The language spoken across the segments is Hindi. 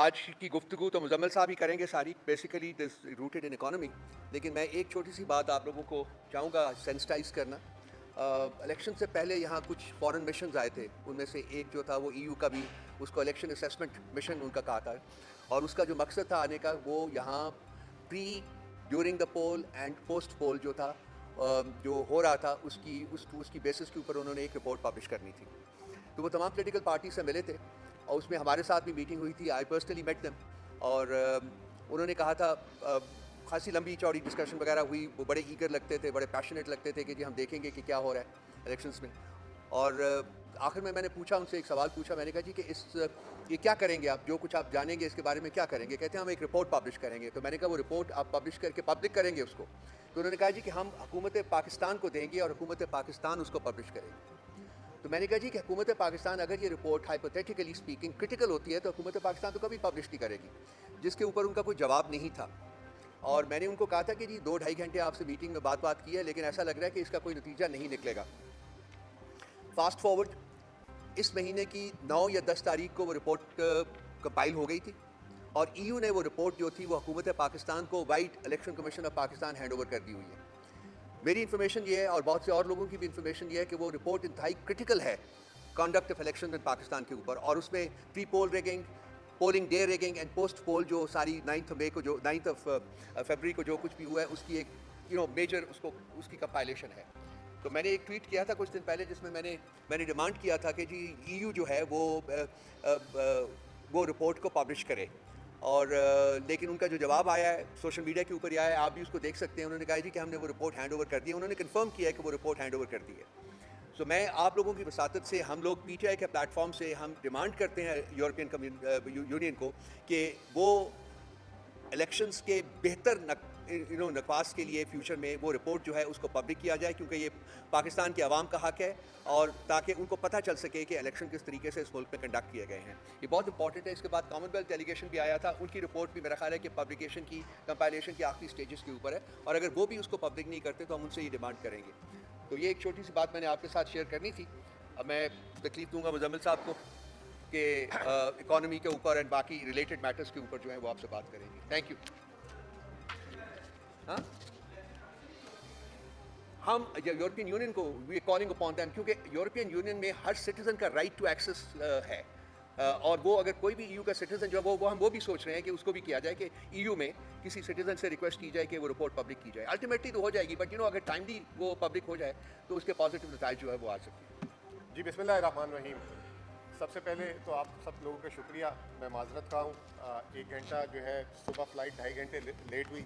आज की गुफ्तगू तो मुज़म्मिल साहब ही करेंगे सारी, basically this rooted in economy. लेकिन मैं एक छोटी सी बात आप लोगों को चाहूँगा सेंसिटाइज करना। इलेक्शन से पहले यहाँ कुछ फॉरेन मिशंस आए थे, उनमें से एक जो था वो ईयू का भी, उसको इलेक्शन असेसमेंट मिशन उनका कहा था, और उसका जो मकसद था आने का वो यहाँ pre, during the poll and post poll जो था, जो हो रहा था उसकी बेसिस के ऊपर उन्होंने एक रिपोर्ट पब्लिश करनी थी। तो वो तमाम पॉलिटिकल पार्टी से मिले थे और उसमें हमारे साथ भी मीटिंग हुई थी। आई पर्सनली मेट देम, और उन्होंने कहा था, खासी लंबी चौड़ी डिस्कशन वगैरह हुई। वो बड़े ईगर लगते थे, बड़े पैशनेट लगते थे कि जी हम देखेंगे कि क्या हो रहा है इलेक्शंस में। और आखिर में मैंने पूछा उनसे, एक सवाल पूछा, मैंने कहा जी कि ये क्या करेंगे आप, जो कुछ आप जानेंगे इसके बारे में क्या करेंगे? कहते हैं हम एक रिपोर्ट पब्लिश करेंगे। तो मैंने कहा वो रिपोर्ट आप पब्लिश करके पब्लिक करेंगे उसको? तो उन्होंने कहा जी कि हम हुकूमत पाकिस्तान को देंगे और हुकूमत पाकिस्तान उसको पब्लिश करेगी। तो मैंने कहा जी कि हुकूमत पाकिस्तान अगर ये रिपोर्ट हाइपोथेटिकली स्पीकिंग क्रिटिकल होती है तो हुकूमत पाकिस्तान तो कभी पब्लिश नहीं करेगी, जिसके ऊपर उनका कोई जवाब नहीं था। और मैंने उनको कहा था कि जी 2-2.5 घंटे आपसे मीटिंग में बात की है, लेकिन ऐसा लग रहा है कि इसका कोई नतीजा नहीं निकलेगा। फास्ट फॉरवर्ड, इस महीने की 9 या 10 तारीख को वो रिपोर्ट कंपाइल हो गई थी, और ईयू ने वो रिपोर्ट जो थी वो हुकूमत पाकिस्तान को white election commission of Pakistan hand over कर दी हुई है। मेरी इन्फॉर्मेशन ये है, और बहुत से और लोगों की भी इन्फॉर्मेशन ये है, कि वो रिपोर्ट इंतहाई क्रिटिकल है conduct of election in Pakistan के ऊपर, और उसमें pre poll rigging, polling day rigging and post poll जो सारी 9 फरवरी को जो कुछ भी हुआ है उसकी एक मेजर उसकी कंपाइलेशन है। तो मैंने एक ट्वीट किया था कुछ दिन पहले जिसमें मैंने डिमांड किया था कि जी ईयू जो है वो रिपोर्ट को पब्लिश करे, और लेकिन उनका जो जवाब आया है सोशल मीडिया के ऊपर ही आया है, आप भी उसको देख सकते हैं। उन्होंने कहा जी कि हमने वो रिपोर्ट हैंड ओवर कर दी है, उन्होंने कंफर्म किया है कि वो रिपोर्ट हैंड ओवर कर दी है। सो मैं आप लोगों की वसातत से, हम लोग पीटीआई के प्लेटफॉर्म से हम डिमांड करते हैं यूरोपियन यूनियन को कि वो इलेक्शंस के बेहतर नकास के लिए फ्यूचर में वो रिपोर्ट जो है उसको पब्लिक किया जाए, क्योंकि ये पाकिस्तान के अवाम का हक है, और ताकि उनको पता चल सके कि इलेक्शन किस तरीके से इस मुल्क में कंडक्ट किए गए हैं। ये बहुत इंपॉर्टेंट है। इसके बाद कॉमनवेल्थ डेलीगेशन भी आया था, उनकी रिपोर्ट भी मेरा ख्याल है कि पब्लिकेशन की, कंपाइलेशन की आखिरी स्टेजेस के ऊपर है, और अगर वो भी उसको पब्लिक नहीं करते तो हम उनसे ये डिमांड करेंगे। तो ये एक छोटी सी बात मैंने आपके साथ शेयर करनी थी। अब मैं तकलीफ दूंगा मुजम्मिल साहब को कि इकॉनमी के ऊपर एंड बाकी रिलेटेड मैटर्स के ऊपर जो है वो आपसे बात करेंगे। Thank you. हाँ, हम यूरोपियन यूनियन को वी कॉलिंग अपॉन दैम, क्योंकि यूरोपियन यूनियन में हर सिटीजन का राइट टू एक्सेस है, और वो अगर कोई भी ईयू का सिटीजन जो हम वो भी सोच रहे हैं कि उसको भी किया जाए कि ईयू में किसी सिटीजन से रिक्वेस्ट की जाए कि वो रिपोर्ट पब्लिक की जाए। अल्टीमेटली तो हो जाएगी, बट अगर टाइमली वो पब्लिक हो जाए तो उसके पॉजिटिव नतीजे जो है वो आ सकते हैं। जी बिस्मिल्लाह रहमान रहीम। सबसे पहले तो आप सब लोगों का शुक्रिया। मैं माजरत खा हूँ, 1 घंटा जो है सुबह फ़्लाइट 2.5 घंटे लेट हुई।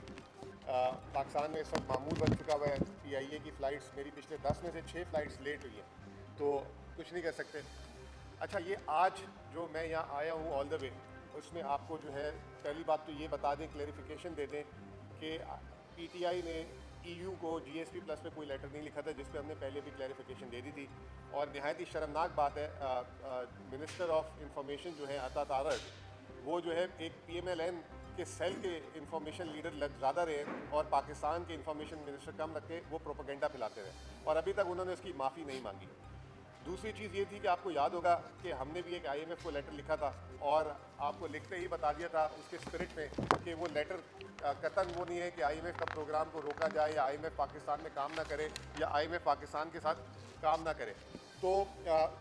पाकिस्तान में इस वक्त मामूल बन चुका हुआ है, PIA की फ़्लाइट्स मेरी पिछले 10 में से 6 फ़्लाइट्स लेट हुई हैं, तो कुछ नहीं कर सकते। अच्छा, ये आज जो मैं यहाँ आया हूँ ऑल द वे, उसमें आपको जो है पहली बात तो ये बता दें, क्लैरिफिकेशन दे दें कि PTI ने EU को GSP प्लस में कोई लेटर नहीं लिखा था, जिस पे हमने पहले भी क्लैरिफिकेशन दे दी थी। और नहायत ही शर्मनाक बात है, मिनिस्टर ऑफ इंफॉर्मेशन जो है अता तारक, वो जो है एक PMLN के सेल के इंफॉर्मेशन लीडर ज़्यादा रहे और पाकिस्तान के इंफॉर्मेशन मिनिस्टर कम रख के वो प्रोपेगेंडा फैलाते रहे, और अभी तक उन्होंने उसकी माफ़ी नहीं मांगी। दूसरी चीज़ ये थी कि आपको याद होगा कि हमने भी एक IMF को लेटर लिखा था, और आपको लिखते ही बता दिया था उसके स्पिरिट में कि वो लेटर कतन वो नहीं है कि IMF का प्रोग्राम को रोका जाए, या IMF पाकिस्तान में काम ना करे, या IMF पाकिस्तान के साथ काम ना करे। तो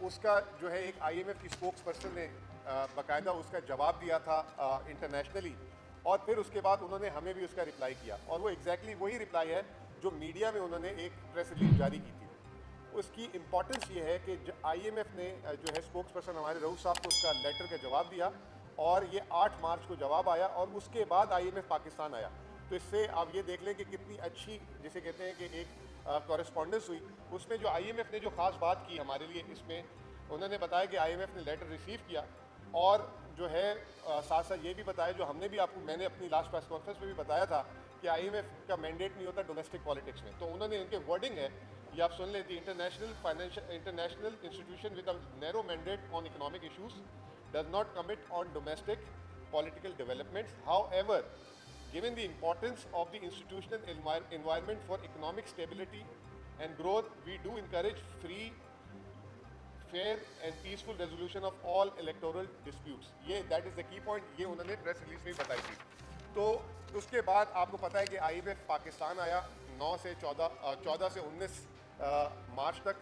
उसका जो है एक IMF की स्पोक्स पर्सन ने बाकायदा उसका जवाब दिया था इंटरनेशनली, और फिर उसके बाद उन्होंने हमें भी उसका रिप्लाई किया, और वो एग्जैक्टली वही रिप्लाई है जो मीडिया में उन्होंने एक प्रेस रिलीज जारी की थी। उसकी इम्पॉर्टेंस ये है कि IMF ने जो है स्पोक्स पर्सन हमारे रऊफ साहब को उसका लेटर का जवाब दिया, और ये 8 मार्च को जवाब आया, और उसके बाद IMF पाकिस्तान आया। तो इससे आप ये देख लें कि कितनी अच्छी, जिसे कहते हैं कि एक कॉरेस्पॉन्डेंस हुई। उसमें जो IMF ने जो ख़ास बात की हमारे लिए, इसमें उन्होंने बताया कि IMF ने लेटर रिसीव किया, और जो है साथ साथ ये भी बताया, जो हमने भी मैंने अपनी लास्ट प्रेस कॉन्फ्रेंस में भी बताया था कि IMF का मैंडेट नहीं होता डोमेस्टिक पॉलिटिक्स में। तो उन्होंने उनके वर्डिंग है, ये आप सुन लें, the international institution with a narrow mandate on economic issues does not commit on domestic political developments. However, given the importance of the institutional environment for economic stability and growth, we do encourage fair and peaceful resolution of all electoral disputes, ये that is the key point, ये उन्होंने प्रेस रिलीज में बताई थी। तो उसके बाद आपको पता है कि IMF पाकिस्तान आया 9 से 14 से 19 मार्च तक,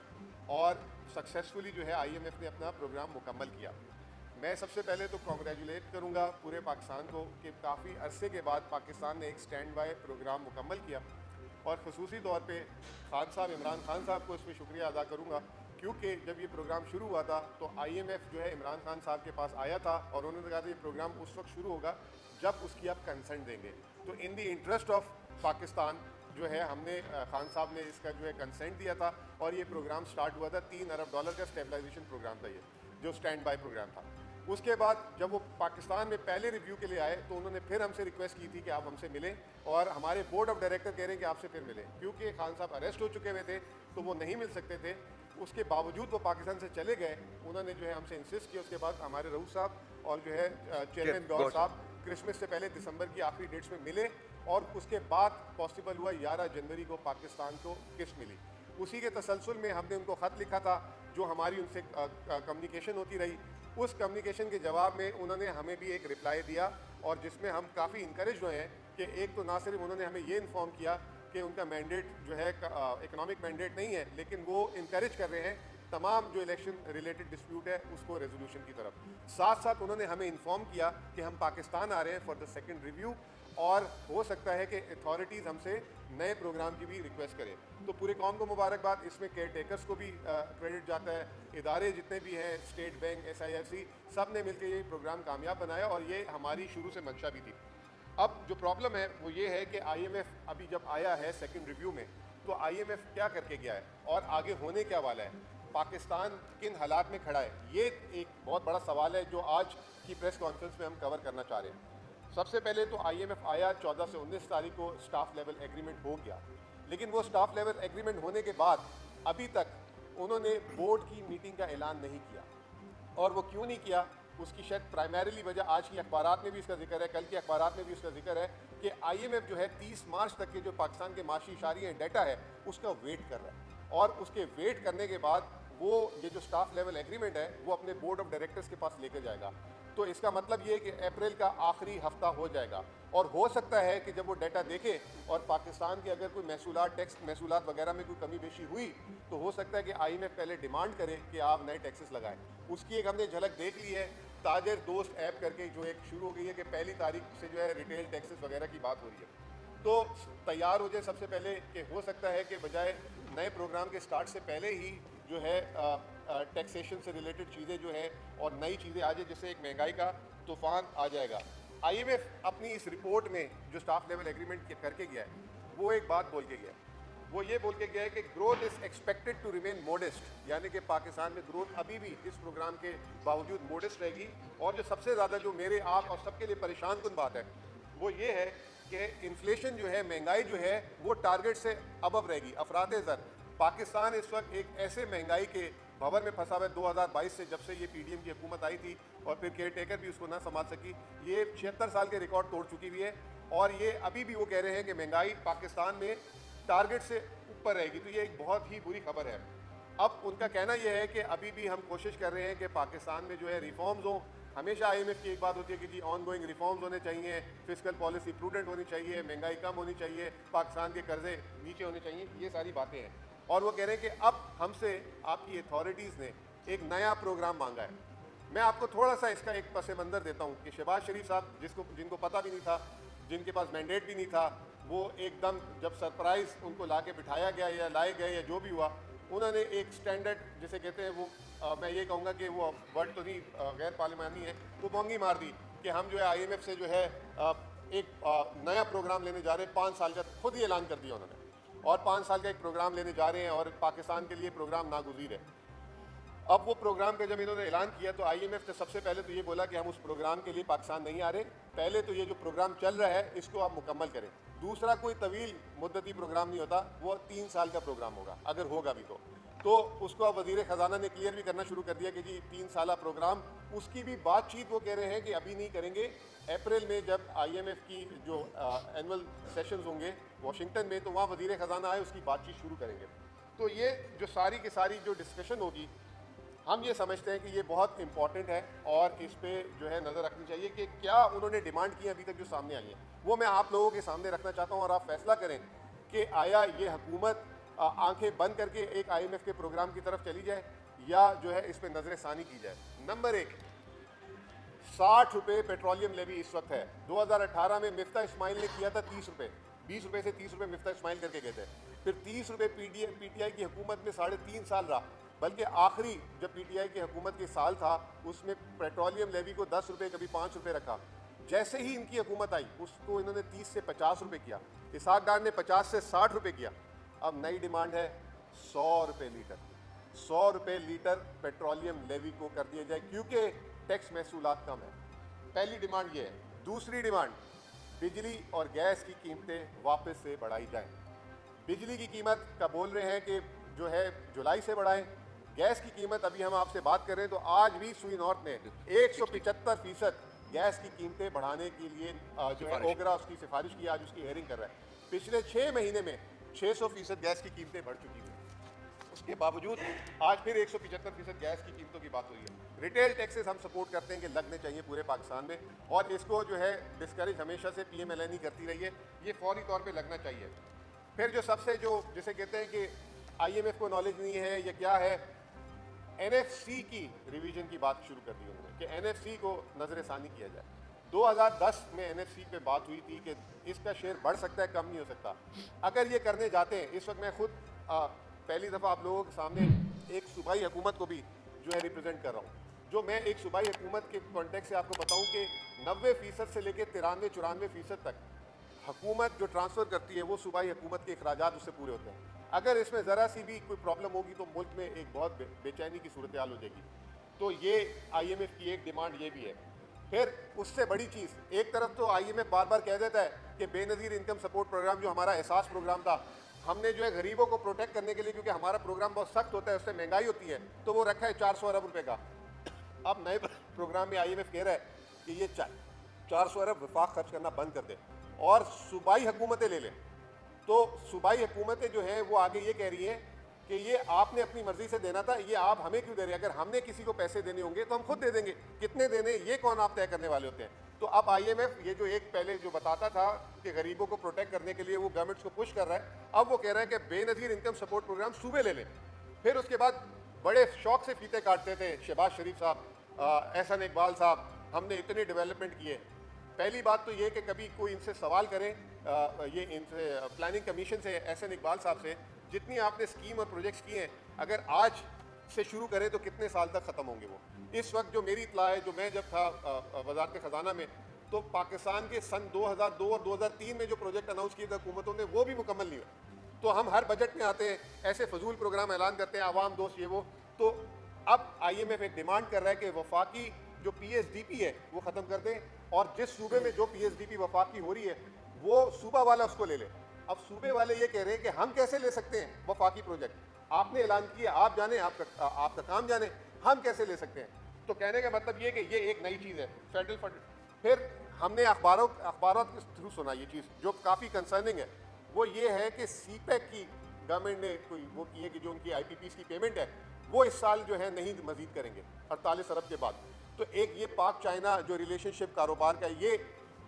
और सक्सेसफुली जो है IMF ने अपना प्रोग्राम मुकम्मल किया। मैं सबसे पहले तो कॉन्ग्रेचुलेट करूंगा पूरे पाकिस्तान को कि काफ़ी अरसे के बाद पाकिस्तान ने एक स्टैंड बाय प्रोग्राम मुकम्मल किया, और ख़ुसूसी तौर पे खान साहब, इमरान खान साहब को इस पर शुक्रिया अदा करूंगा, क्योंकि जब ये प्रोग्राम शुरू हुआ था तो IMF जो है इमरान खान साहब के पास आया था और उन्होंने कहा था ये प्रोग्राम उस वक्त शुरू होगा जब उसकी आप कंसेंट देंगे। तो in the interest of Pakistan जो है हमने खान साहब ने इसका जो है कंसेंट दिया था, और ये प्रोग्राम स्टार्ट हुआ था। $3 अरब का स्टेबलाइजेशन प्रोग्राम था ये, जो स्टैंड बाय प्रोग्राम था। उसके बाद जब वो पाकिस्तान में पहले रिव्यू के लिए आए तो उन्होंने फिर हमसे रिक्वेस्ट की थी कि आप हमसे मिलें, और हमारे बोर्ड ऑफ डायरेक्टर कह रहे हैं कि आपसे फिर मिलें, क्योंकि खान साहब अरेस्ट हो चुके हुए थे तो वो नहीं मिल सकते थे। उसके बावजूद वो पाकिस्तान से चले गए, उन्होंने जो है हमसे इंसिस्ट किया। उसके बाद हमारे रऊफ साहब और जो है चेयरमैन गौर साहब क्रिसमस से पहले दिसंबर की आखिरी डेट्स में मिले, और उसके बाद पॉसिबल हुआ 11 जनवरी को पाकिस्तान को किस्त मिली। उसी के तसलसल में हमने उनको ख़त लिखा था, जो हमारी उनसे कम्युनिकेशन होती रही। उस कम्युनिकेशन के जवाब में उन्होंने हमें भी एक रिप्लाई दिया, और जिसमें हम काफ़ी इंकरेज हुए हैं कि एक तो ना सिर्फ उन्होंने हमें ये इन्फॉर्म किया कि उनका मैंडेट जो है इकोनॉमिक मैंडेट नहीं है, लेकिन वो इनकरेज कर रहे हैं तमाम जो इलेक्शन रिलेटेड डिस्प्यूट है उसको रेजोल्यूशन की तरफ। साथ साथ उन्होंने हमें इन्फॉर्म किया कि हम पाकिस्तान आ रहे हैं फॉर द सेकंड रिव्यू, और हो सकता है कि अथॉरिटीज़ हमसे नए प्रोग्राम की भी रिक्वेस्ट करें। तो पूरे कौम को मुबारकबाद। इसमें केयर टेकर्स को भी क्रेडिट जाता है, इदारे जितने भी हैं, स्टेट बैंक, SIRC, सब ने मिलकर ये प्रोग्राम कामयाब बनाया, और ये हमारी शुरू से मंशा भी थी। अब जो प्रॉब्लम है वो ये है कि IMF अभी जब आया है सेकंड रिव्यू में, तो IMF क्या करके गया है और आगे होने क्या वाला है, पाकिस्तान किन हालात में खड़ा है, ये एक बहुत बड़ा सवाल है जो आज की प्रेस कॉन्फ्रेंस में हम कवर करना चाह रहे हैं। सबसे पहले तो IMF आया 14 से 19 तारीख को, स्टाफ लेवल एग्रीमेंट हो गया, लेकिन वो स्टाफ लेवल एग्रीमेंट होने के बाद अभी तक उन्होंने बोर्ड की मीटिंग का ऐलान नहीं किया। और वो क्यों नहीं किया, उसकी शायद प्राइमरीली वजह आज की अखबारात में भी इसका जिक्र है, कल की अखबारात में भी इसका जिक्र है कि IMF जो है 30 मार्च तक के जो पाकिस्तान के माशी इशारे हैं, डाटा है, उसका वेट कर रहा है, और उसके वेट करने के बाद वो ये जो स्टाफ लेवल एग्रीमेंट है वो अपने बोर्ड ऑफ डायरेक्टर्स के पास लेकर जाएगा। तो इसका मतलब ये है कि अप्रैल का आखिरी हफ्ता हो जाएगा, और हो सकता है कि जब वो डाटा देखे और पाकिस्तान के अगर कोई महसूलात, टैक्स महसूलात वगैरह में कोई कमी बेशी हुई, तो हो सकता है कि IMF पहले डिमांड करे कि आप नए टैक्सेस लगाएं। उसकी एक हमने झलक देख ली है, ताजर दोस्त ऐप करके जो एक शुरू हो गई है कि पहली तारीख से जो है रिटेल टैक्सेस वगैरह की बात हो रही है। तो तैयार हो जाए सबसे पहले, कि हो सकता है कि बजाय नए प्रोग्राम के स्टार्ट से पहले ही जो है टैक्सेशन से रिलेटेड चीज़ें जो है और नई चीज़ें आ जाए, जिससे एक महंगाई का तूफान आ जाएगा। IMF अपनी इस रिपोर्ट में जो स्टाफ लेवल एग्रीमेंट करके गया है, वो एक बात बोल के गया है, वो ये बोल के गया है कि growth is expected to remain modest, यानी कि पाकिस्तान में ग्रोथ अभी भी इस प्रोग्राम के बावजूद मोडेस्ट रहेगी। और जो सबसे ज़्यादा जो मेरे आप और सबके लिए परेशान कुन बात है वो ये है कि इन्फ्लेशन जो है, महंगाई जो है, वो टारगेट से अबव रहेगी। अफराते ज़र पाकिस्तान इस वक्त एक ऐसे महंगाई के भंवर में फंसा हुआ है 2022 से, जब से ये PDM की हुकूमत आई थी और फिर केयर टेकर भी उसको ना संभाल सकी। ये 76 साल के रिकॉर्ड तोड़ चुकी हुई है, और ये अभी भी वो कह रहे हैं कि महंगाई पाकिस्तान में टारगेट से ऊपर रहेगी। तो ये एक बहुत ही बुरी खबर है। अब उनका कहना यह है कि अभी भी हम कोशिश कर रहे हैं कि पाकिस्तान में जो है रिफॉर्म्स हों। हमेशा IMF की एक बात होती है कि जी ऑन गोइंग रिफॉर्म्स होने चाहिए, फिस्कल पॉलिसी प्रूडेंट होनी चाहिए, महंगाई कम होनी चाहिए, पाकिस्तान के कर्जे नीचे होने चाहिए, ये सारी बातें हैं। और वो कह रहे हैं कि अब हमसे आपकी अथॉरिटीज़ ने एक नया प्रोग्राम मांगा है। मैं आपको थोड़ा सा इसका एक पस मंज़र देता हूँ कि शहबाज शरीफ साहब, जिनको पता भी नहीं था, जिनके पास मैंडेट भी नहीं था, वो एकदम जब सरप्राइज़ उनको ला के बिठाया गया या लाए गए या जो भी हुआ, उन्होंने एक स्टैंडर्ड जिसे कहते हैं वो मैं ये कहूँगा कि वो वर्ड तो नहीं, गैर पार्लिमानी है, वो मोंगी मार दी कि हम जो है IMF से जो है एक नया प्रोग्राम लेने जा रहे हैं। 5 साल का खुद ही ऐलान कर दिया उन्होंने, और 5 साल का एक प्रोग्राम लेने जा रहे हैं, और पाकिस्तान के लिए प्रोग्राम नागुज़ीर है। अब वो प्रोग्राम का जब इन्होंने ऐलान किया तो IMF ने सबसे पहले तो ये बोला कि हम उस प्रोग्राम के लिए पाकिस्तान नहीं आ रहे, पहले तो ये जो प्रोग्राम चल रहा है इसको आप मुकम्मल करें। दूसरा, कोई तवील मुद्दती प्रोग्राम नहीं होता, वो 3 साल का प्रोग्राम होगा, अगर होगा भी तो उसको अब वज़ीर ख़जाना ने क्लियर भी करना शुरू कर दिया कि जी 3 साल प्रोग्राम, उसकी भी बातचीत वो कह रहे हैं कि अभी नहीं करेंगे। अप्रैल में जब IMF की जो एनुअल सेशंस होंगे वाशिंगटन में, तो वहाँ वज़ीर ख़जाना आए, उसकी बातचीत शुरू करेंगे। तो ये जो सारी की सारी जो डिस्कशन होगी हम ये समझते हैं कि ये बहुत इंपॉर्टेंट है और इस पे जो है नज़र रखनी चाहिए कि क्या उन्होंने डिमांड की अभी तक जो सामने आई है, वो मैं आप लोगों के सामने रखना चाहता हूँ और आप फैसला करें कि आया ये हुकूमत आंखें बंद करके एक IMF के प्रोग्राम की तरफ चली जाए या जो है इस पर नजर सानी की जाए। नंबर एक, 60 रुपये पेट्रोलियम लेवी इस वक्त है। 2018 में मिफ्ता इस्माइल ने किया था 30 रुपये, 20 रुपये से 30 रुपये मिफ्ता इस्माइल करके गए थे। फिर 30 रुपये PTI की हुकूमत में 3.5 साल रहा, बल्कि आखिरी जब PTI की हुकूमत के साल था उसमें पेट्रोलियम लेवी को 10 रुपये कभी 5 रुपये रखा। जैसे ही इनकी हुकूमत आई उसको इन्होंने 30 से 50 रुपये किया, इसहाक डार ने 50 से 60 रुपये किया। अब नई डिमांड है 100 रुपये लीटर, 100 रुपये लीटर पेट्रोलियम लेवी को कर दिया जाए क्योंकि टैक्स महसूलात कम है। पहली डिमांड ये है। दूसरी डिमांड, बिजली और गैस की कीमतें वापस से बढ़ाई जाएं। बिजली की कीमत का बोल रहे हैं कि जो है जुलाई से बढ़ाएं। गैस की कीमत अभी हम आपसे बात कर रहे हैं तो आज भी सुई नॉर्थ ने 175% गैस की कीमतें बढ़ाने के लिए जो है ओगरा उसकी सिफारिश की, आज उसकी हेयरिंग कर रहा है। पिछले 6 महीने में 600% गैस की कीमतें बढ़ चुकी हैं। उसके बावजूद आज फिर 175% गैस की कीमतों की बात हुई है। रिटेल टैक्सेस हम सपोर्ट करते हैं कि लगने चाहिए पूरे पाकिस्तान में और इसको जो है डिस्करेज हमेशा से PMLN करती रही है, ये फौरी तौर पे लगना चाहिए। फिर जो सबसे जो जिसे कहते हैं कि IMF को नॉलेज नहीं है या क्या है, NFC की रिवीजन की बात शुरू कर दी उन्होंने कि NFC को नजरसानी किया जाए। 2010 में NFC पे बात हुई थी कि इसका शेयर बढ़ सकता है, कम नहीं हो सकता। अगर ये करने जाते हैं, इस वक्त मैं खुद पहली दफ़ा आप लोगों के सामने एक सूबाई हुकूमत को भी जो है रिप्रेजेंट कर रहा हूँ। जो मैं एक सूबाई हुकूमत के कॉन्टेक्स्ट से आपको बताऊँ कि 90% से लेकर 93-94% तक हुकूमत जो ट्रांसफ़र करती है वो सूबाई हुकूमत के अखराजात उससे पूरे होते हैं। अगर इसमें ज़रा सी भी कोई प्रॉब्लम होगी तो मुल्क में एक बहुत बेचैनी की सूरत हाल हो जाएगी। तो ये IMF की एक डिमांड ये भी है। फिर उससे बड़ी चीज़, एक तरफ तो IMF बार बार कह देता है कि बेनज़ीर इनकम सपोर्ट प्रोग्राम जो हमारा एहसास प्रोग्राम था, हमने जो है गरीबों को प्रोटेक्ट करने के लिए, क्योंकि हमारा प्रोग्राम बहुत सख्त होता है, उससे महंगाई होती है, तो वो रखा है 400 अरब रुपए का। अब नए प्रोग्राम में IMF कह रहा है कि ये 400 अरब वफाक खर्च करना बंद कर दे और सूबाई हुकूमतें ले लें। तो सूबाई हुकूमतें जो हैं वो आगे ये कह रही हैं कि ये आपने अपनी मर्जी से देना था, ये आप हमें क्यों दे रहे हैं? अगर हमने किसी को पैसे देने होंगे तो हम खुद दे देंगे, कितने देने ये कौन आप तय करने वाले होते हैं? तो अब IMF ये जो एक पहले जो बताता था कि गरीबों को प्रोटेक्ट करने के लिए वो गवर्नमेंट्स को पुश कर रहा है, अब वो कह रहा है कि बेनज़ीर इनकम सपोर्ट प्रोग्राम सूबे ले लें। फिर उसके बाद बड़े शौक से फीते काटते थे शहबाज शरीफ साहब, एहसन इकबाल साहब, हमने इतने डेवलपमेंट किए। पहली बात तो ये कि कभी कोई इनसे सवाल करें, ये इनसे प्लानिंग कमीशन से, एहसन इकबाल साहब से, जितनी आपने स्कीम और प्रोजेक्ट्स किए हैं, अगर आज से शुरू करें तो कितने साल तक ख़त्म होंगे वो? इस वक्त जो मेरी इत्तला है, जो मैं जब था वज़ारत ख़जाना में, तो पाकिस्तान के सन 2002 और 2003 में जो प्रोजेक्ट अनाउंस किए थे हुकूमतों ने, वो भी मुकम्मल नहीं हुए। तो हम हर बजट में आते हैं, ऐसे फजूल प्रोग्राम ऐलान करते हैं, आवाम दोस्त ये वो। तो अब IMF एक डिमांड कर रहा है कि वफाकी जो PSDP है वो ख़त्म कर दें और जिस सूबे में जो PSDP वफाकी हो रही है वो सूबा वाला उसको ले ले। अब सूबे वाले ये कह रहे हैं कि हम कैसे ले सकते हैं वफाकी प्रोजेक्ट, आपने ऐलान किया, आप जाने, आपका काम जाने, हम कैसे ले सकते हैं? तो कहने का मतलब ये कि ये एक नई चीज़ है, फेडरल फंड। फिर हमने अखबारों के थ्रू सुना ये चीज़ जो काफ़ी कंसर्निंग है, वो ये है कि CPEC की गवर्नमेंट ने कोई वो की है कि जो उनकी IPPs की पेमेंट है वो इस साल जो है नहीं मजीद करेंगे 48 अरब के बाद। तो एक ये पाक चाइना जो रिलेशनशिप कारोबार का, ये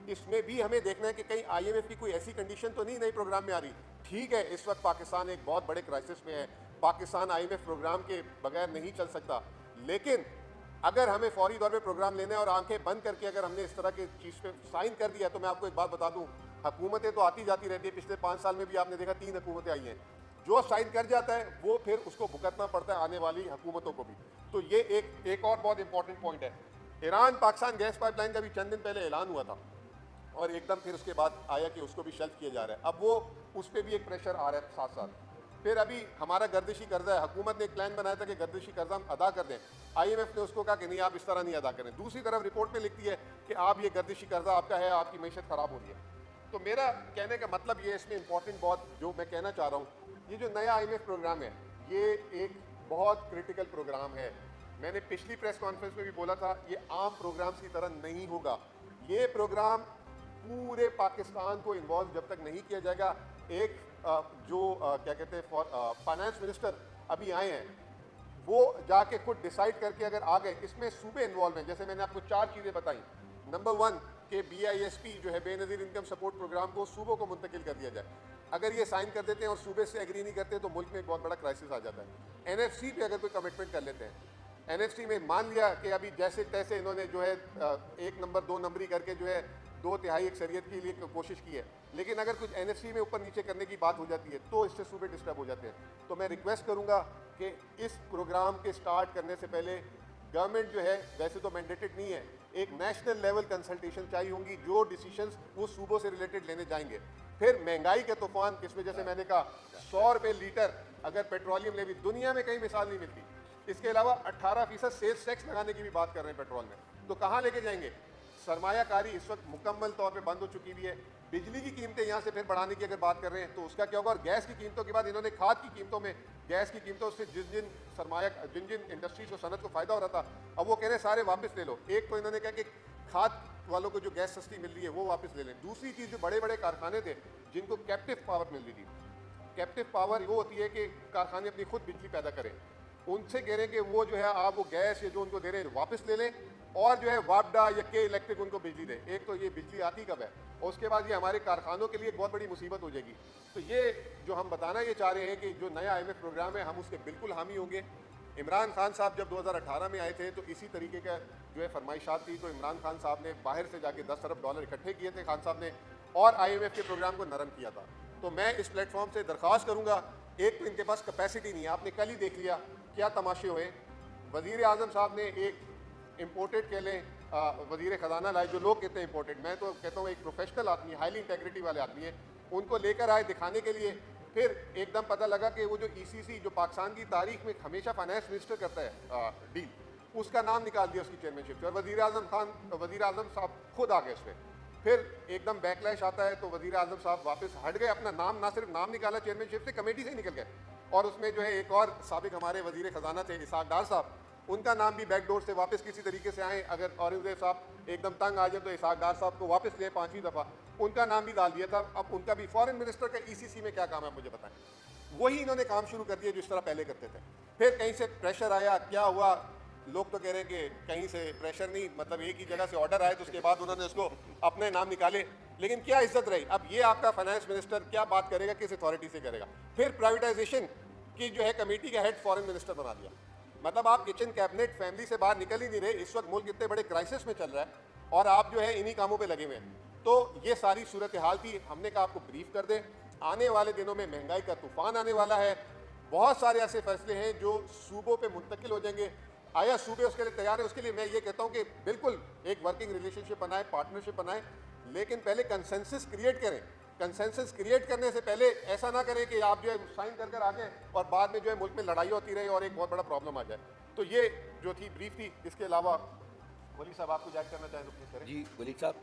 इसमें भी हमें देखना है कि कहीं IMF की कोई ऐसी कंडीशन तो नहीं नई प्रोग्राम में आ रही। ठीक है, इस वक्त पाकिस्तान एक बहुत बड़े क्राइसिस में है, पाकिस्तान IMF प्रोग्राम के बगैर नहीं चल सकता, लेकिन अगर हमें फौरी तौर पे प्रोग्राम लेना है और आंखें बंद करके अगर हमने इस तरह की चीज़ पे साइन कर दिया, तो मैं आपको एक बात बता दूं, हुकूमतें तो आती जाती रहती है। पिछले 5 साल में भी आपने देखा 3 हुकूमतें आई हैं। जो साइन कर जाता है वो फिर उसको भुगतना पड़ता है आने वाली हुकूमतों को भी। तो ये एक और बहुत इंपॉर्टेंट पॉइंट है। ईरान पाकिस्तान गैस पाइपलाइन का भी चंद दिन पहले ऐलान हुआ था और एकदम फिर उसके बाद आया कि उसको भी शेल्फ किया जा रहा है। अब वो उस पर भी एक प्रेशर आ रहा है साथ साथ। फिर अभी हमारा गर्दिशी कर्जा है, हुकूमत ने एक प्लान बनाया था कि गर्दिशी कर्जा हम अदा कर दें। IMF ने उसको कहा कि नहीं, आप इस तरह नहीं अदा करें। दूसरी तरफ रिपोर्ट में लिखती है कि आप ये गर्दिशी कर्जा आपका है, आपकी मैशत ख़राब हो रही है। तो मेरा कहने का मतलब ये, इसमें इंपॉर्टेंट बहुत जो मैं कहना चाह रहा हूँ, ये जो नया IMF प्रोग्राम है ये एक बहुत क्रिटिकल प्रोग्राम है। मैंने पिछली प्रेस कॉन्फ्रेंस में भी बोला था, ये आम प्रोग्राम्स की तरह नहीं होगा। ये प्रोग्राम पूरे पाकिस्तान को इन्वॉल्व जब तक नहीं किया जाएगा। एक जो क्या कहते हैं फाइनेंस मिनिस्टर अभी आए हैं, वो जाके खुद डिसाइड करके अगर आ गए, इसमें सूबे इन्वॉल्व हैं। जैसे मैंने आपको 4 चीज़ें बताई। नंबर 1 कि BISP जो है बेनज़ीर इनकम सपोर्ट प्रोग्राम को सूबों को मुंतकिल कर दिया जाए। अगर ये साइन कर देते हैं और सूबे से एग्री नहीं करते तो मुल्क में एक बहुत बड़ा क्राइसिस आ जाता है। NFC पे अगर कोई कमिटमेंट कर लेते हैं, NFC में मान लिया कि अभी जैसे तैसे इन्होंने जो है 1 नंबर 2 नंबरी करके जो है 2/3 अक्सरियत के लिए कोशिश की है, लेकिन अगर कुछ NFC में ऊपर नीचे करने की बात हो जाती है तो इससे सूबे डिस्टर्ब हो जाते हैं। तो मैं रिक्वेस्ट करूंगा कि इस प्रोग्राम के स्टार्ट करने से पहले गवर्नमेंट जो है, वैसे तो मैंडेटेड नहीं है, एक नेशनल लेवल कंसल्टेशन चाहिए होंगी जो डिसीजंस वो सूबों से रिलेटेड लेने जाएंगे। फिर महंगाई के तूफान, इसमें जैसे मैंने कहा 100 रुपये लीटर अगर पेट्रोलियम लेवी, दुनिया में कहीं मिसाल नहीं मिलती। इसके अलावा 18% सेल्स टैक्स लगाने की भी बात कर रहे हैं पेट्रोल में, तो कहाँ लेके जाएंगे? सरमायाकारी इस वक्त मुकम्मल तौर पे बंद हो चुकी हुई है। बिजली की कीमतें यहाँ से फिर बढ़ाने की अगर बात कर रहे हैं तो उसका क्या होगा? और गैस की कीमतों के बाद इन्होंने खाद की कीमतों में, गैस की कीमतों से जिन जिन इंडस्ट्रीज को, सनत को फायदा हो रहा था, अब वो कह रहे हैं सारे वापस ले लो। एक तो इन्होंने कहा कि खाद वालों को जो गैस सस्ती मिल रही है वो वापस ले लें। दूसरी चीज़, जो बड़े बड़े कारखाने थे जिनको कैप्टिव पावर मिल रही थी, कैप्टिव पावर वो होती है कि कारखाने अपनी खुद बिजली पैदा करें, उनसे कह रहे हैं कि वो जो है आप वो गैस या जो उनको दे रहे हैं वापस ले लें, और जो है वापडा या के इलेक्ट्रिक उनको बिजली दें। एक तो ये बिजली आती कब है, और उसके बाद ये हमारे कारखानों के लिए बहुत बड़ी मुसीबत हो जाएगी। तो ये जो हम बताना ये चाह रहे हैं कि जो नया IMF प्रोग्राम है हम उसके बिल्कुल हामी होंगे। इमरान खान साहब जब 2018 में आए थे तो इसी तरीके का जो है फरमाइशात थी, तो इमरान खान साहब ने बाहर से जाके 10 अरब डॉलर इकट्ठे किए थे खान साहब ने, और IMF के प्रोग्राम को नरम किया था। तो मैं इस प्लेटफॉर्म से दरख्वास्त करूँगा, एक तो इनके पास कैपेसिटी नहीं है, आपने कल ही देख लिया क्या तमाशे हुए। वज़ीर आज़म साहब ने एक इम्पोर्टेड कह लें वज़ीर ख़जाना लाए, जो लोग कहते हैं इम्पोर्टेड, मैं तो कहता हूँ एक प्रोफेशनल आदमी, हाईली इंटेग्रिटी वाले आदमी है, उनको लेकर आए दिखाने के लिए। फिर एकदम पता लगा कि वो जो ECC जो पाकिस्तान की तारीख में हमेशा फाइनेंस मिनिस्टर करता है डील, उसका नाम निकाल दिया उसकी चेयरमैनशिप से, और वज़ीर आज़म साहब खुद आ गए उस पर। फिर एकदम बैकलैश आता है तो वज़ीर आज़म साहब वापस हट गए, अपना नाम, ना सिर्फ नाम निकाला चेयरमैनशिप से, कमेटी से ही निकल गए। और उसमें जो है एक और साबिक हमारे वज़ीर ख़जाना थे इसाक डार साहब, उनका नाम भी बैकडोर से वापस किसी तरीके से आए। अगर औरंगज़ेब साहब एकदम तंग आ जाए तो इसाक डार साहब को वापस ले 5वीं दफ़ा, उनका नाम भी डाल दिया था। अब उनका भी फॉरेन मिनिस्टर का ECC में क्या काम है मुझे बताएं। वही इन्होंने काम शुरू कर दिया जो इस तरह पहले करते थे। फिर कहीं से प्रेशर आया, क्या हुआ, लोग तो कह रहे हैं कि कहीं से प्रेशर नहीं, मतलब एक ही जगह से ऑर्डर आए तो उसके बाद उन्होंने उसको अपने नाम निकाले, लेकिन क्या इज्जत रही। अब ये आपका फाइनेंस मिनिस्टर क्या बात करेगा, किस अथॉरिटी से करेगा। फिर प्राइवेटाइजेशन की जो है कमेटी का हेड फॉरेन मिनिस्टर बना दिया। मतलब आप किचन कैबिनेट फैमिली से बाहर निकल ही नहीं रहे। इस वक्त मुल्क इतने बड़े क्राइसिस में चल रहा है और आप जो है इन्हीं कामों पे लगे हुए हैं। तो ये सारी सूरत हाल थी, हमने कहा आपको ब्रीफ कर दें। आने वाले दिनों में महंगाई का तूफान आने वाला है, बहुत सारे ऐसे फैसले हैं जो सूबों पे मुंतकिल हो जाएंगे। आया सूबे उसके लिए तैयार है? उसके लिए मैं ये कहता हूँ कि बिल्कुल एक वर्किंग रिलेशनशिप बनाए, पार्टनरशिप बनाए, लेकिन पहले कंसेंसस क्रिएट करें। कंसेंसस क्रिएट करने से पहले ऐसा ना करें कि आप जो है साइन कर कर आ जाएं और बाद में जो है मुल्क में लड़ाई होती रहे और एक बहुत बड़ा प्रॉब्लम आ जाए। तो ये जो थी ब्रीफ थी। इसके अलावा वली साहब आपको जाहिर करना चाहें तो प्लीज करें। जी वली साहब,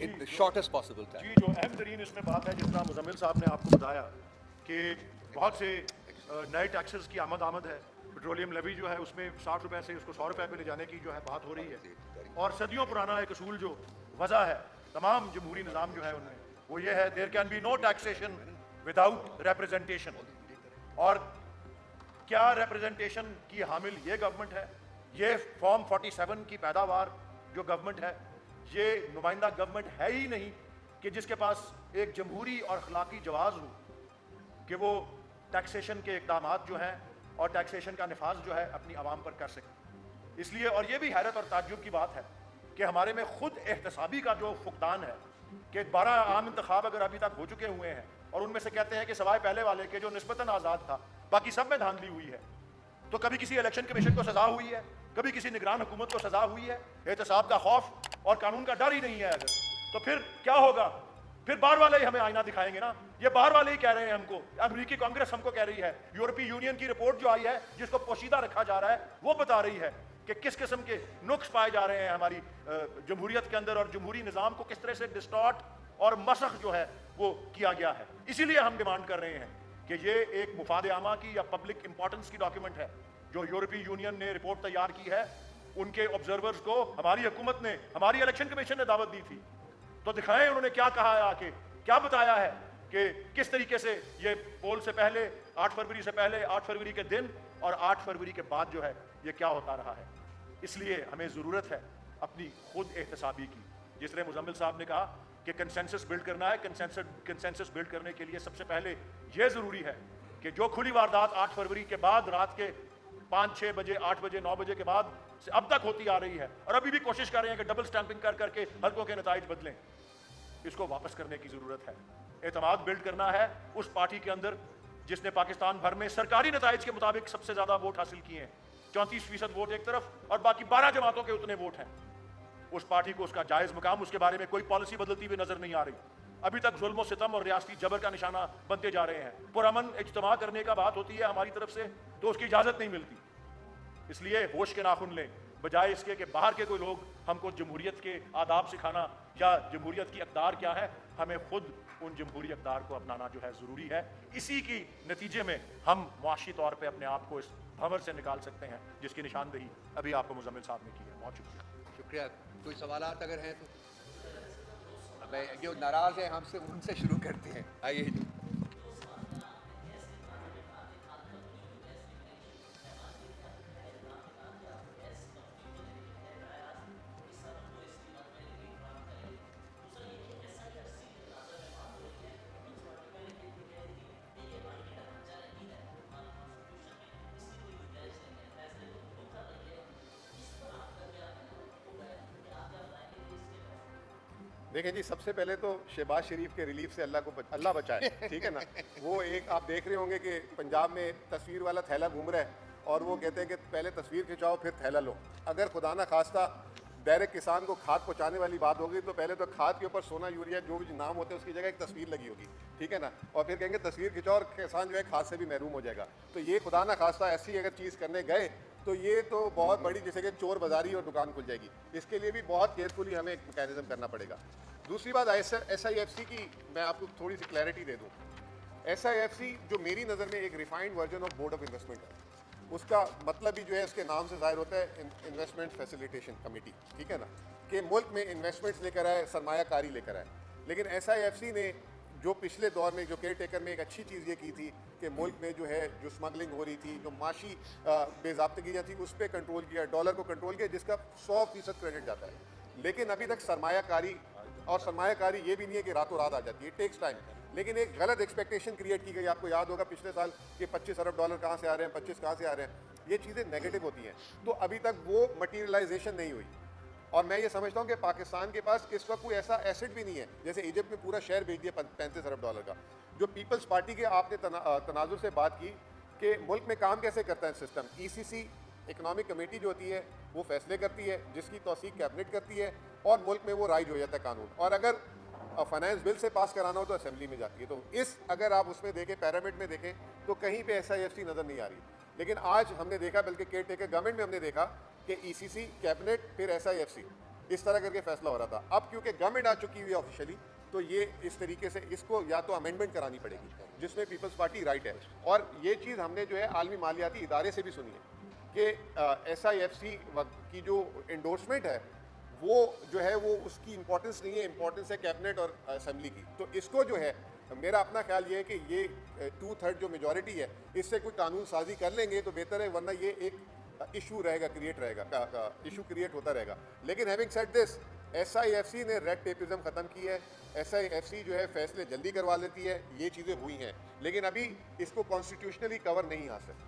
in the shortest possible time. जी, जो अहम तरीन इसमें बात है, जिस तरह मुजम्मिल साहब ने आपको बताया कि बहुत से नए टैक्सेस की आमद है। पेट्रोलियम लेवी जो है उसमें 60 रुपए से उसको 100 रुपए पे ले जाने की जो है बात हो रही है। और सदियों पुराना एक असूल जो वजह है तमाम जमहूरी निज़ाम जो है उनमें, वो ये है, there can be no taxation without representation. और क्या रिप्रेजेंटेशन की हामिल ये गवर्नमेंट है, ये फॉर्म 47 की पैदावार जो गवर्नमेंट है, ये नुमाइंदा गवर्नमेंट है ही नहीं कि जिसके पास एक जमहूरी और अखलाकी जवाज़ हो कि वो टैक्सेशन के इक़दाम जो हैं और टैक्सेशन का नफाज जो है अपनी आवाम पर कर सके। इसलिए, और ये भी हैरत और ताज्जुब की बात है कि हमारे में खुद एहतसाबी का जो फुकदान है कि 12 आम इंतखाब अगर अभी तक हो चुके हुए हैं और उनमें से कहते हैं कि सवाए पहले वाले के जो निस्बतन आज़ाद था, बाकी सब में धांधली हुई है। तो कभी किसी इलेक्शन कमीशन को सजा हुई है, कभी किसी निगरान हुकूमत को सजा हुई है। एहतसाब का खौफ और कानून का डर ही नहीं है अगर, तो फिर क्या होगा? फिर बाहर वाले ही हमें आईना दिखाएंगे ना। ये बाहर वाले ही कह रहे हैं हमको, अमेरिकी कांग्रेस हमको कह रही है, यूरोपीय यूनियन की रिपोर्ट जो आई है जिसको पोशीदा रखा जा रहा है, वो बता रही है कि किस किस्म के नुक्स पाए जा रहे हैं हमारी जमहूरियत के अंदर, और जमहूरी निज़ाम को किस तरह से डिस्टॉर्ट और मसख जो है वो किया गया है। इसीलिए हम डिमांड कर रहे हैं कि ये एक मुफाद आमा की या पब्लिक इंपॉर्टेंस की डॉक्यूमेंट है जो यूरोपीय यूनियन ने रिपोर्ट तैयार की है। उनके ऑब्जर्वर्स को हमारी हुकूमत ने, हमारी इलेक्शन कमीशन ने दावत दी थी, तो दिखाएं उन्होंने क्या कहा है, आके क्या बताया है कि किस तरीके से ये पोल से पहले 8 फरवरी से पहले, 8 फरवरी के दिन और 8 फरवरी के बाद जो है ये क्या होता रहा है। इसलिए हमें ज़रूरत है अपनी खुद एहतसाबी की। जिस तरह मुजम्मिल साहब ने कहा कि कंसेंसस बिल्ड करना है, कंसेंसस बिल्ड करने के लिए सबसे पहले यह ज़रूरी है कि जो खुली वारदात 8 फरवरी के बाद रात के 5-6 बजे, 8 बजे, 9 बजे के बाद से अब तक होती आ रही है और अभी भी कोशिश कर रहे हैं कि डबल स्टैंपिंग कर करके हल्कों के नताइज बदलें, इसको वापस करने की ज़रूरत है। एतमाद बिल्ड करना है उस पार्टी के अंदर जिसने पाकिस्तान भर में सरकारी नताइज के मुताबिक सबसे ज़्यादा वोट हासिल किए हैं, 34% वोट एक तरफ और बाकी 12 जमातों के उतने वोट हैं। उस पार्टी को उसका जायज़ मुकाम, उसके बारे में कोई पॉलिसी बदलती हुई नजर नहीं आ रही। अभी तक जुल्म और सितम और रियासती जबर का निशाना बनते जा रहे हैं। पुरअमन इज्तिमा करने का बात होती है हमारी तरफ से तो उसकी इजाज़त नहीं मिलती। इसलिए होश के नाखुन लें, बजाय इसके कि बाहर के कोई लोग हमको जमहूरियत के आदाब सिखाना या जमहूरियत की अक़दार क्या है, हमें खुद उन जमहूरी अक़दार को अपनाना जो है ज़रूरी है। इसी की नतीजे में हम मुआशी तौर पर अपने आप को इस भंवर से निकाल सकते हैं जिसकी निशानदेही अभी आपको मुजम्मिल साहब ने की है। बहुत शुक्रिया। शुक्रिया। कोई सवालात अगर हैं तो अब जो नाराज़ हैं हमसे उनसे शुरू करते हैं। आइए जी। देखें जी, सबसे पहले तो शहबाज शरीफ के रिलीफ से अल्लाह बचाए, ठीक है ना। वो एक आप देख रहे होंगे कि पंजाब में तस्वीर वाला थैला घूम रहा है और वो कहते हैं कि पहले तस्वीर खिंचाओ फिर थैला लो। अगर खुदा ना खास्ता डायरेक्ट किसान को खाद पहुंचाने वाली बात होगी तो पहले तो खाद के ऊपर सोना यूरिया जो भी नाम होते हैं उसकी जगह एक तस्वीर लगी होगी, ठीक है ना। और फिर कहेंगे तस्वीर खिंचाओ और किसान जो है खाद से भी महरूम हो जाएगा। तो ये खुदा ना खास्ता ऐसी अगर चीज़ करने गए तो ये तो बहुत बड़ी, जैसे कि चोर बाजारी और दुकान खुल जाएगी। इसके लिए भी बहुत केयरफुली हमें एक मैकेनिज्म करना पड़ेगा। दूसरी बात SIFC की मैं आपको थोड़ी सी क्लैरिटी दे दूँ। SIFC जो मेरी नज़र में एक refined version of board of investment है, उसका मतलब ही जो है उसके नाम से ज़ाहिर होता है इन्वेस्टमेंट फैसिलिटेशन कमेटी, ठीक है ना, कि मुल्क में इन्वेस्टमेंट्स लेकर आए, सरमायाकारी लेकर आए। लेकिन SIFC ने जो पिछले दौर में जो केयर टेकर में एक अच्छी चीज़ ये की थी कि मुल्क में जो है जो स्मगलिंग हो रही थी, जो माशी बेज़ाब्तगियाँ थी, उस पर कंट्रोल किया, डॉलर को कंट्रोल किया, जिसका 100% क्रेडिट जाता है। लेकिन अभी तक सरमायाकारी, और सरमायाकारी ये भी नहीं है कि रातों रात आ जाती है, टेक्स टाइम। लेकिन एक गलत एक्सपेक्टेशन क्रिएट की गई। आपको याद होगा पिछले साल कि 25 अरब डॉलर कहाँ से आ रहे हैं, 25 कहाँ से आ रहे हैं, ये चीज़ें नेगेटिव होती हैं। तो अभी तक वो मटीरियलाइजेशन नहीं हुई। और मैं ये समझता हूँ कि पाकिस्तान के पास इस वक्त कोई ऐसा एसेट भी नहीं है, जैसे इजिप्ट में पूरा शहर बेच दिया 35 अरब डॉलर का। जो पीपल्स पार्टी के आपने तनाजुर से बात की कि मुल्क में काम कैसे करता है सिस्टम, ECC इकनॉमिक कमेटी जो होती है वो फैसले करती है, जिसकी तौसीक कैबिनेट करती है और मुल्क में वो राइज हो जाता है कानून। और अगर फाइनेंस बिल से पास कराना हो तो असेंबली में जाती है। तो इस अगर आप उसमें देखें, पैरामिड में देखें, तो कहीं पे SIFC नज़र नहीं आ रही। लेकिन आज हमने देखा, बल्कि केयर टेकर गवर्नमेंट में हमने देखा कि ECC कैबिनेट फिर SIFC इस तरह करके फैसला हो रहा था। अब क्योंकि गवर्नमेंट आ चुकी हुई है ऑफिशियली, तो ये इस तरीके से इसको या तो अमेंडमेंट करानी पड़ेगी जिसमें पीपल्स पार्टी राइट है। और ये चीज़ हमने जो है आलमी मालियाती इदारे से भी सुनी है कि SIFC की जो इंडोर्समेंट है वो जो है वो उसकी इंपॉर्टेंस नहीं है, इंपॉर्टेंस है कैबिनेट और असेंबली की। तो इसको जो है मेरा अपना ख्याल ये है कि ये 2/3 जो मेजॉरिटी है इससे कोई कानून साजी कर लेंगे तो बेहतर है, वरना ये एक इशू रहेगा, क्रिएट रहेगा, इशू क्रिएट होता रहेगा। लेकिन हैविंग सेड दिस, SIFC ने रेड टेपिज्म ख़त्म की है। SIFC जो है फैसले जल्दी करवा लेती है, ये चीज़ें हुई हैं, लेकिन अभी इसको कॉन्स्टिट्यूशनली कवर नहीं हासिल।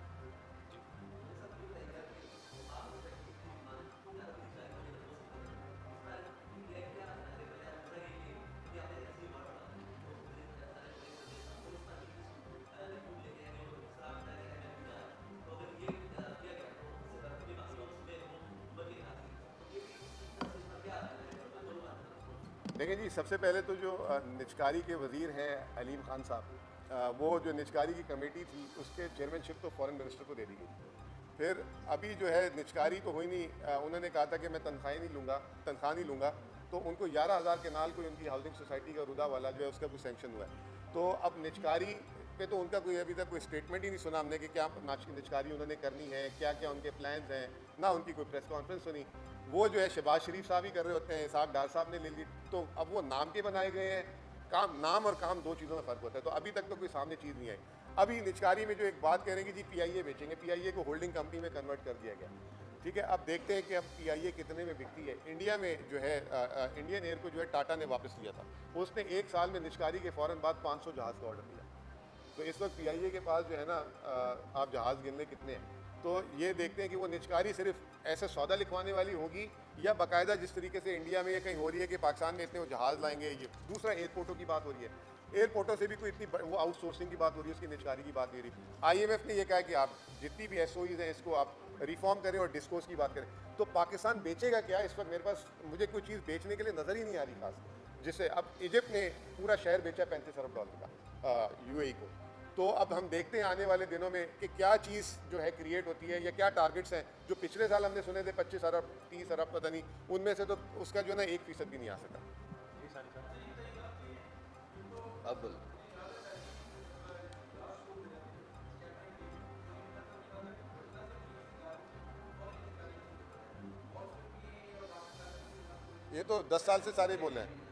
देखें जी, सबसे पहले तो जो निचकारी के वज़ीर हैं अलीम खान साहब, वो जो निचकारी की कमेटी थी उसके चेयरमैनशिप तो फॉरेन मिनिस्टर को दे दी गई। फिर अभी जो है निचकारी तो हुई नहीं, उन्होंने कहा था कि मैं तनख्वाह नहीं लूँगा, तो उनको 11,000 के नाल कोई उनकी हाउसिंग सोसाइटी का रुदा वाला जो है उसका कोई सेंक्शन हुआ है। तो अब निचकारी पे तो उनका कोई अभी तक कोई स्टेटमेंट ही नहीं सुना हमने कि क्या निचकारी उन्होंने करनी है, क्या क्या उनके प्लान्स हैं, ना उनकी कोई प्रेस कॉन्फ्रेंस सुनी। वो जो है शहबाज शरीफ साहब ही कर रहे होते हैं, इसाक डार साहब ने ले ली। तो अब वो नाम के बनाए गए हैं, नाम और काम दो चीज़ों में फ़र्क होता है। तो अभी तक तो कोई सामने चीज़ नहीं आई। अभी निचकारी में जो एक बात कह रहे हैं कि जी पीआईए बेचेंगे, पीआईए को होल्डिंग कंपनी में कन्वर्ट कर दिया गया, ठीक है। अब देखते हैं कि अब पीआईए कितने में बिकती है। इंडिया में जो है इंडियन एयर को जो है टाटा ने वापस लिया था, उसने 1 साल में निचकारी के फ़ौरन बाद 500 जहाज़ का ऑर्डर दिया। तो इस वक्त पीआईए के पास जो है ना आप जहाज़ गिन लें कितने हैं। तो ये देखते हैं कि वो निचकारी सिर्फ ऐसे सौदा लिखवाने वाली होगी या बाकायदा जिस तरीके से इंडिया में ये कहीं हो रही है कि पाकिस्तान में इतने वो जहाज़ लाएंगे। ये दूसरा एयरपोर्टों की बात हो रही है, एयरपोर्टों से भी कोई इतनी वो आउटसोर्सिंग की बात हो रही है, उसकी निचकारी की बात नहीं हो रही। आईएमएफ ने ये कहा कि आप जितनी भी एसओईज हैं इसको आप रिफॉर्म करें और डिस्कोस की बात करें। तो पाकिस्तान बेचेगा क्या? इस वक्त मेरे पास मुझे कोई चीज़ बेचने के लिए नज़र ही नहीं आ रही खास, जिससे अब इजिप्ट ने पूरा शहर बेचा $35 अरब का यूएई को। तो अब हम देखते हैं आने वाले दिनों में कि क्या चीज़ जो है क्रिएट होती है या क्या टारगेट्स हैं। जो पिछले साल हमने सुने थे 25 अरब 30 अरब पता नहीं, उनमें से तो उसका जो है ना 1% भी नहीं आ सका। अब ये तो 10 साल से सारे बोल रहे हैं।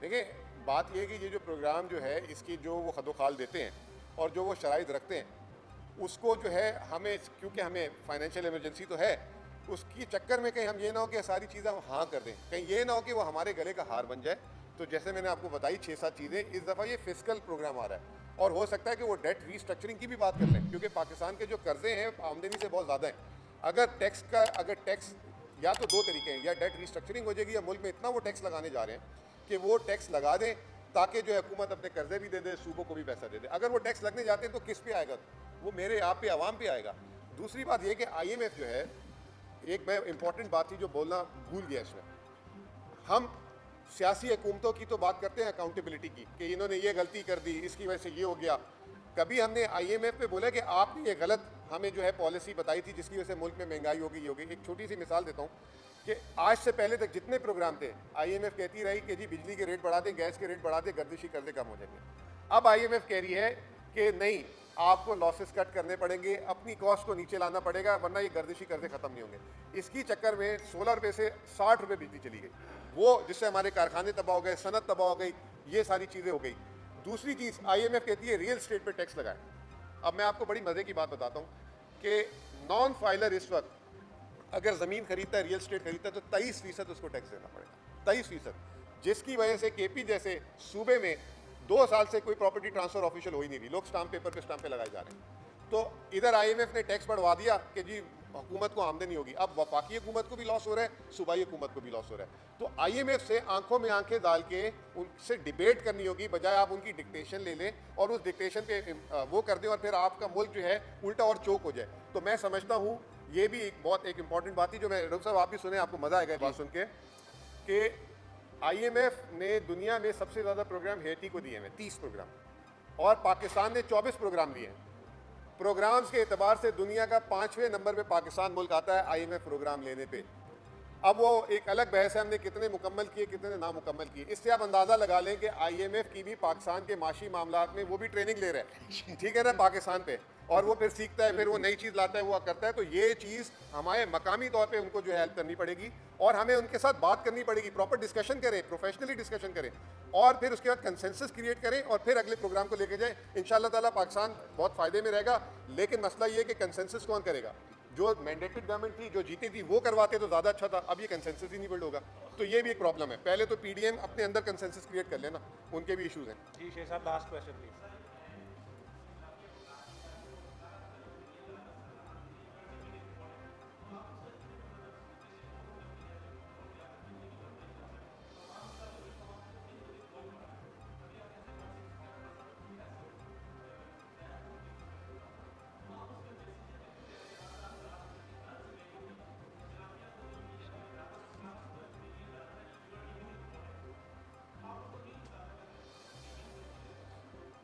देखिए बात यह है कि ये जो प्रोग्राम जो है इसकी जो वो खदोखाल देते हैं और जो वो शराइत रखते हैं उसको जो है हमें, क्योंकि हमें फाइनेंशियल इमरजेंसी तो है, उसकी चक्कर में कहीं हम ये ना हो कि सारी चीज़ें हम हाँ कर दें, कहीं ये ना हो कि वो हमारे गले का हार बन जाए। तो जैसे मैंने आपको बताई 6-7 चीज़ें, इस दफ़ा ये फिस्कल प्रोग्राम आ रहा है और हो सकता है कि वो डेट रीस्ट्रक्चरिंग की भी बात कर लें, क्योंकि पाकिस्तान के जो कर्जे हैं आमदनी से बहुत ज़्यादा हैं। अगर टैक्स या तो 2 तरीके हैं, या डेट रीस्ट्रक्चरिंग हो जाएगी या मुल्क में इतना वो टैक्स लगाने जा रहे हैं कि वो टैक्स लगा दें ताकि जो है हुकूमत अपने कर्जे भी दे दे, सूबों को भी पैसा दे दे। अगर वो टैक्स लगने जाते हैं तो किस पे आएगा? वो मेरे आप पे, आवाम पे आएगा। दूसरी बात यह कि आईएमएफ जो है, एक मैं इंपॉर्टेंट बात थी जो बोलना भूल गया इसमें, हम सियासी हुकूमतों की तो बात करते हैं अकाउंटेबिलिटी की कि इन्होंने ये गलती कर दी, इसकी वजह से ये हो गया। कभी हमने आईएमएफ पे बोला कि आपने ये गलत हमें जो है पॉलिसी बताई थी जिसकी वजह से मुल्क में महंगाई हो गई। एक छोटी सी मिसाल देता हूँ कि आज से पहले तक जितने प्रोग्राम थे आईएमएफ कहती रही कि जी बिजली के रेट बढ़ा दें, गैस के रेट बढ़ा दें, गर्दिशी कर्जे कम हो जाएंगे। अब आईएमएफ कह रही है कि नहीं, आपको लॉसेस कट करने पड़ेंगे, अपनी कॉस्ट को नीचे लाना पड़ेगा, वरना ये गर्दिशी कर्जे खत्म नहीं होंगे। इसकी चक्कर में 16 रुपये से 60 रुपये बिजली चली गई, वो जिससे हमारे कारखाने तबाह हो गए, सनत तबाह हो गई, ये सारी चीज़ें हो गई। दूसरी चीज़ आईएमएफ कहती है रियल स्टेट पे टैक्स लगाए। अब मैं आपको बड़ी मज़े की बात बताता हूँ कि नॉन फाइलर इस वक्त अगर ज़मीन खरीदता है, रियल स्टेट खरीदता है, तो 23% उसको टैक्स देना पड़ेगा, 23%, जिसकी वजह से केपी जैसे सूबे में 2 साल से कोई प्रॉपर्टी ट्रांसफर ऑफिशियल हो ही नहीं रही, लोग स्टाम्प पेपर पे स्टाम्पे लगाए जा रहे हैं। तो इधर आईएमएफ ने टैक्स बढ़वा दिया कि जी हुकूमत को आमदनी होगी, अब वफाकी हुकूमत को भी लॉस हो रहा है, सूबाई हुकूमत को भी लॉस हो रहा है। तो आईएमएफ से आंखों में आंखें डाल के उनसे डिबेट करनी होगी, बजाय आप उनकी डिक्टेशन ले लें और उस डिक्टेशन पे वो कर दें और फिर आपका मुल्क जो है उल्टा और चौक हो जाए। तो मैं समझता हूँ ये भी एक इंपॉर्टेंट बात थी जो मैं, डॉक्टर साहब आप भी सुने, आपको मज़ा आएगा ये बात सुन के, कि आईएमएफ ने दुनिया में सबसे ज़्यादा प्रोग्राम हैती को दिए हैं, 30 प्रोग्राम, और पाकिस्तान ने 24 प्रोग्राम दिए हैं। प्रोग्राम्स के एतबार से दुनिया का 5वें नंबर पे पाकिस्तान मुल्क आता है आईएमएफ प्रोग्राम लेने पे। अब वो एक अलग बहस है हमने कितने मुकम्मल किए कितने नामुकम्मल किए। इससे आप अंदाज़ा लगा लें कि आईएमएफ की भी पाकिस्तान के माशी मामलात में वो भी ट्रेनिंग ले रहा है, ठीक है ना, पाकिस्तान पे, और वो फिर सीखता है, फिर वो नई चीज़ लाता है, वो करता है। तो ये चीज़ हमारे मकामी तौर पे उनको जो है हेल्प करनी पड़ेगी और हमें उनके साथ बात करनी पड़ेगी, प्रॉपर डिस्कशन करें, प्रोफेशनली डिस्कशन करें, और फिर उसके बाद कंसेंसस क्रिएट करें और फिर अगले प्रोग्राम को लेके जाए। इंशाअल्लाह ताला पाकिस्तान बहुत फ़ायदे में रहेगा। लेकिन मसला ये है कि कंसेंसस कौन करेगा? जो मैंडेटेड गवर्नमेंट थी, जो जीती थी, वो करवाते तो ज़्यादा अच्छा था। अब ये कंसेंसस ही नहीं बिल्ड होगा, तो ये भी एक प्रॉब्लम है। पहले तो पीडीएम अपने अंदर कंसेंसस क्रिएट कर लेना, उनके भी इश्यूज़ हैं। जी शेख साहब, लास्ट क्वेश्चन प्लीज।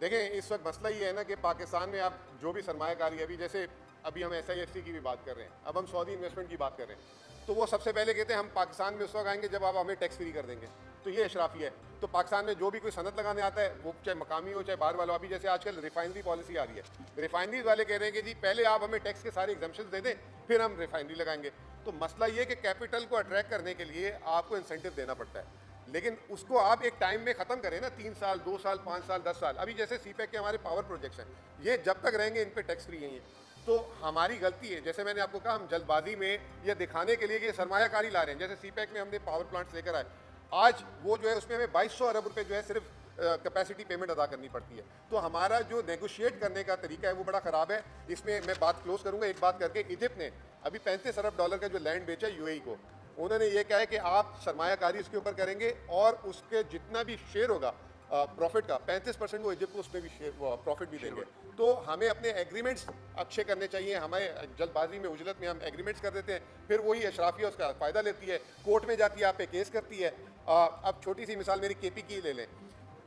देखें इस वक्त मसला ये है ना कि पाकिस्तान में आप जो भी सरमायाकारी है, अभी जैसे अभी हम SIFC की भी बात कर रहे हैं, अब हम सऊदी इन्वेस्टमेंट की बात कर रहे हैं, तो वो सबसे पहले कहते हैं हम पाकिस्तान में उस वक्त आएंगे जब आप हमें टैक्स फ्री कर देंगे। तो ये अशराफी है। तो पाकिस्तान में जो भी कोई सनत लगाने आता है, वो चाहे मकामी हो चाहे बाहर वाला हो, अभी जैसे आजकल रिफाइनरी पॉलिसी आ रही है, रिफाइनरी वाले कह रहे हैं कि जी पहले आप हमें टैक्स के सारे एग्जम्पशन दे दें, फिर हम रिफाइनरी लगाएंगे। तो मसला ये है कि कैपिटल को अट्रैक्ट करने के लिए आपको इंसेंटिव देना पड़ता है, लेकिन उसको आप एक टाइम में ख़त्म करें ना, 3 साल 2 साल 5 साल 10 साल। अभी जैसे सीपैक के हमारे पावर प्रोजेक्ट्स हैं, ये जब तक रहेंगे इन पे टैक्स फ्री हैं ये, तो हमारी गलती है। जैसे मैंने आपको कहा, हम जल्दबाजी में यह दिखाने के लिए कि सरमायाकारी ला रहे हैं, जैसे सीपैक में हमने पावर प्लांट्स लेकर आए, आज वो जो है उसमें हमें 2200 अरब रुपए जो है सिर्फ कैपेसिटी पेमेंट अदा करनी पड़ती है। तो हमारा जो नेगोशिएट करने का तरीका है वो बड़ा ख़राब है। इसमें मैं बात क्लोज करूँगा एक बात करके, इजिप्ट ने अभी 35 अरब डॉलर का जो लैंड बेचा यूएई को, उन्होंने ये कहा है कि आप सरमायाकारी उसके ऊपर करेंगे और उसके जितना भी शेयर होगा प्रॉफिट का 35% वो इजिप्ट को उसमें भी शेयर प्रॉफिट भी देंगे। तो हमें अपने एग्रीमेंट्स अच्छे करने चाहिए। हमें जल्दबाजी में उजलत में हम एग्रीमेंट्स कर देते हैं, फिर वही अशराफिया उसका फ़ायदा लेती है, कोर्ट में जाती है, आप पे केस करती है। अब छोटी सी मिसाल मेरी केपी की ले लें।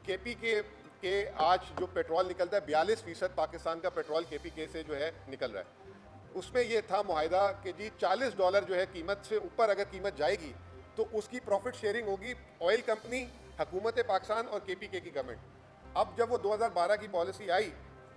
केपी के आज जो पेट्रोल निकलता है 42% पाकिस्तान का पेट्रोल केपी से जो है निकल रहा है। उसमें ये था मुआहिदा कि जी $40 जो है कीमत से ऊपर अगर कीमत जाएगी तो उसकी प्रॉफिट शेयरिंग होगी ऑयल कंपनी, हुकूमत पाकिस्तान और केपीके की गवर्नमेंट। अब जब वो 2012 की पॉलिसी आई,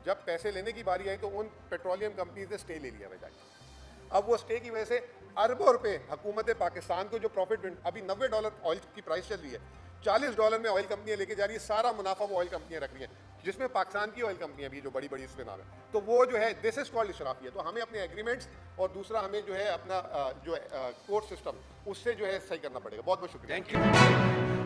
जब पैसे लेने की बारी आई तो उन पेट्रोलियम कंपनीज ने स्टे ले लिया में जाके। अब वो स्टे की वजह से अरबों रुपए हुकूमत पाकिस्तान को जो प्रॉफिट, अभी $90 ऑयल की प्राइस चल रही है, $40 में ऑयल कंपनियां लेके जा रही है, सारा मुनाफा वो ऑयल कंपनियां रख रही हैं, जिसमें पाकिस्तान की ऑयल कंपनियां भी जो बड़ी बड़ी उसमें नाम है। तो वो जो है दिस इज कॉल्ड इशराफिया। तो हमें अपने एग्रीमेंट्स और दूसरा हमें जो है अपना जो कोर्ट सिस्टम उससे जो है सही करना पड़ेगा। बहुत बहुत शुक्रिया। Thank you.